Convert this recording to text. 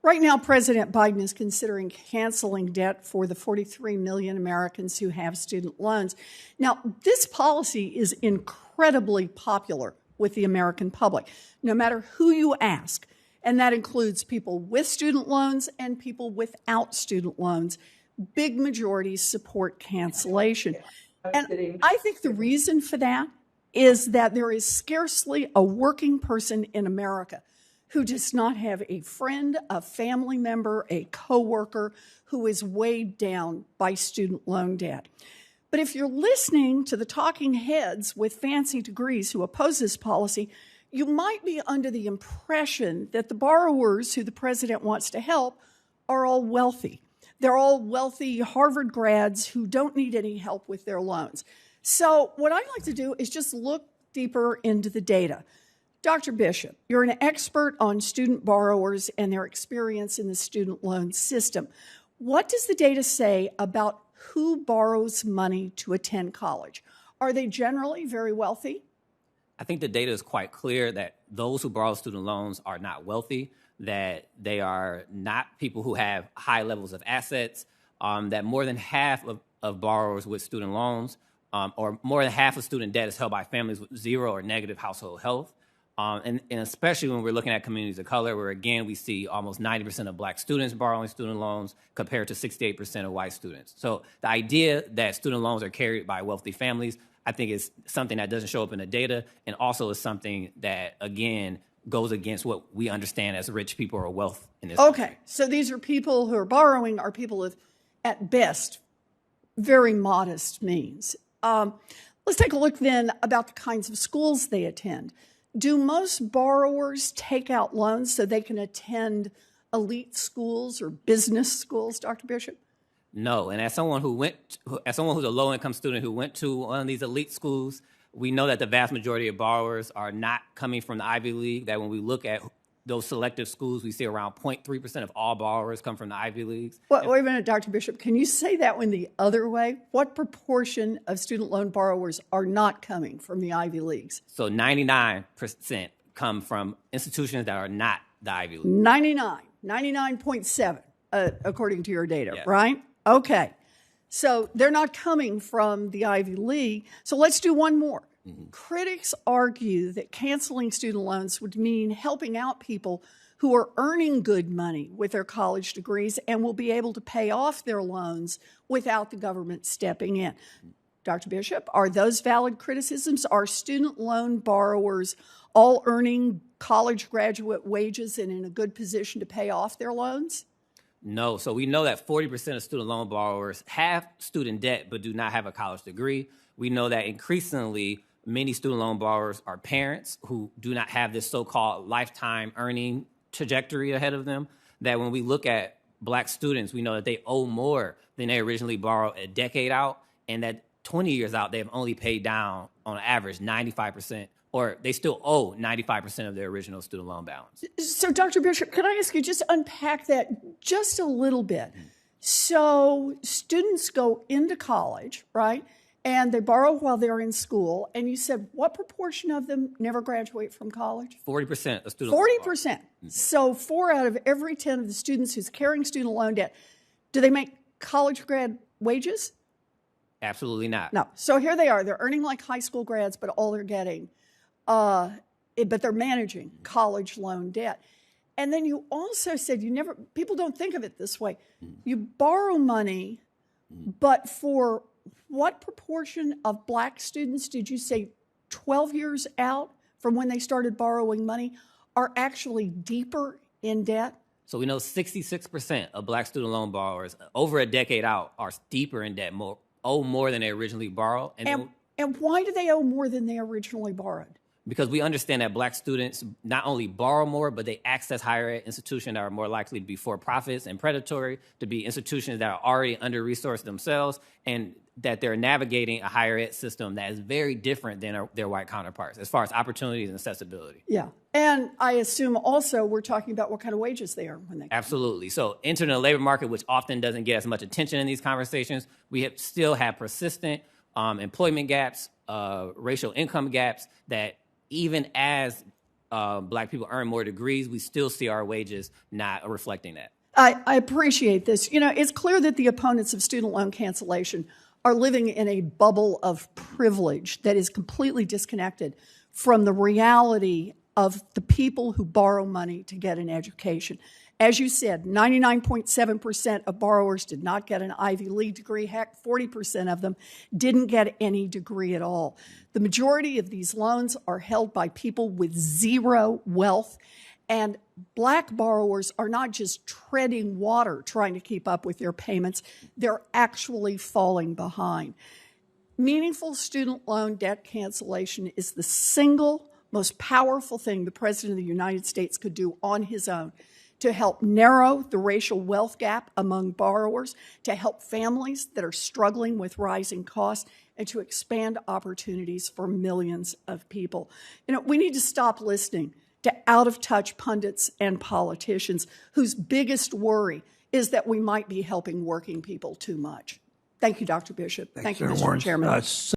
Right now, President Biden is considering canceling debt for the 43 million Americans who have student loans. Now, this policy is incredibly popular with the American public, no matter who you ask. And that includes people with student loans and people without student loans. Big majorities support cancellation. And I think the reason for that is that there is scarcely a working person in America who does not have a friend, a family member, a coworker who is weighed down by student loan debt. But if you're listening to the talking heads with fancy degrees who oppose this policy, you might be under the impression that the borrowers who the president wants to help are all wealthy. They're all wealthy Harvard grads who don't need any help with their loans. So what I'd like to do is just look deeper into the data. Dr. Bishop, you're an expert on student borrowers and their experience in the student loan system. What does the data say about who borrows money to attend college? Are they generally very wealthy? I think the data is quite clear that those who borrow student loans are not wealthy, that they are not people who have high levels of assets, that more than half of borrowers with student loans or more than half of student debt is held by families with zero or negative household health. And especially when we're looking at communities of color, where, again, we see almost 90% of black students borrowing student loans compared to 68% of white students. So the idea that student loans are carried by wealthy families, I think, is something that doesn't show up in the data, and also is something that, again, goes against what we understand as rich people or wealth in this country. So these are people who are borrowing are people with, at best, very modest means. Let's take a look then about the kinds of schools they attend. Do most borrowers take out loans so they can attend elite schools or business schools, Dr. Bishop? No, and as someone who's a low-income student who went to one of these elite schools, we know that the vast majority of borrowers are not coming from the Ivy League, that when we look at those selective schools, we see around 0.3% of all borrowers come from the Ivy Leagues. Well, wait a minute, Dr. Bishop. Can you say that one the other way? What proportion of student loan borrowers are not coming from the Ivy Leagues? So 99% come from institutions that are not the Ivy League. 99.7, according to your data, Yes. Right? Okay. So they're not coming from the Ivy League. So let's do one more. Critics argue that canceling student loans would mean helping out people who are earning good money with their college degrees and will be able to pay off their loans without the government stepping in. Dr. Bishop, are those valid criticisms? Are student loan borrowers all earning college graduate wages and in a good position to pay off their loans? No. So we know that 40% of student loan borrowers have student debt but do not have a college degree. We know that increasingly many student loan borrowers are parents who do not have this so-called lifetime earning trajectory ahead of them, that when we look at black students, we know that they owe more than they originally borrowed a decade out, and that 20 years out, they have only paid down, on average, 95%, or they still owe 95% of their original student loan balance. So, Dr. Bishop, could I ask you just unpack that just a little bit? So students go into college, right? And they borrow while they're in school. And you said what proportion of them never graduate from college? 40% of students. 40%. So 4 out of every 10 of the students who's carrying student loan debt, do they make college grad wages? Absolutely not. No. So here they are. They're earning like high school grads, but all they're getting, but they're managing college loan debt. And then you also said people don't think of it this way. You borrow money, but for what proportion of black students did you say 12 years out from when they started borrowing money are actually deeper in debt? So we know 66% of black student loan borrowers over a decade out are deeper in debt, owe more than they originally borrowed. And why do they owe more than they originally borrowed? Because we understand that black students not only borrow more, but they access higher ed institutions that are more likely to be for-profits and predatory, to be institutions that are already under-resourced themselves, and that they're navigating a higher ed system that is very different than their white counterparts as far as opportunities and accessibility. Yeah. And I assume also we're talking about what kind of wages they earn when they come. Absolutely. So entering the labor market, which often doesn't get as much attention in these conversations, we still have persistent employment gaps, racial income gaps that even as Black people earn more degrees, we still see our wages not reflecting that. I appreciate this. You know, it's clear that the opponents of student loan cancellation are living in a bubble of privilege that is completely disconnected from the reality of the people who borrow money to get an education. As you said, 99.7% of borrowers did not get an Ivy League degree. Heck, 40% of them didn't get any degree at all. The majority of these loans are held by people with zero wealth. And Black borrowers are not just treading water trying to keep up with their payments, they're actually falling behind. Meaningful student loan debt cancellation is the single most powerful thing the President of the United States could do on his own to help narrow the racial wealth gap among borrowers, to help families that are struggling with rising costs, and to expand opportunities for millions of people. You know, we need to stop listening to out-of-touch pundits and politicians whose biggest worry is that we might be helping working people too much. Thank you, Dr. Bishop. Thank you, Mr. Chairman.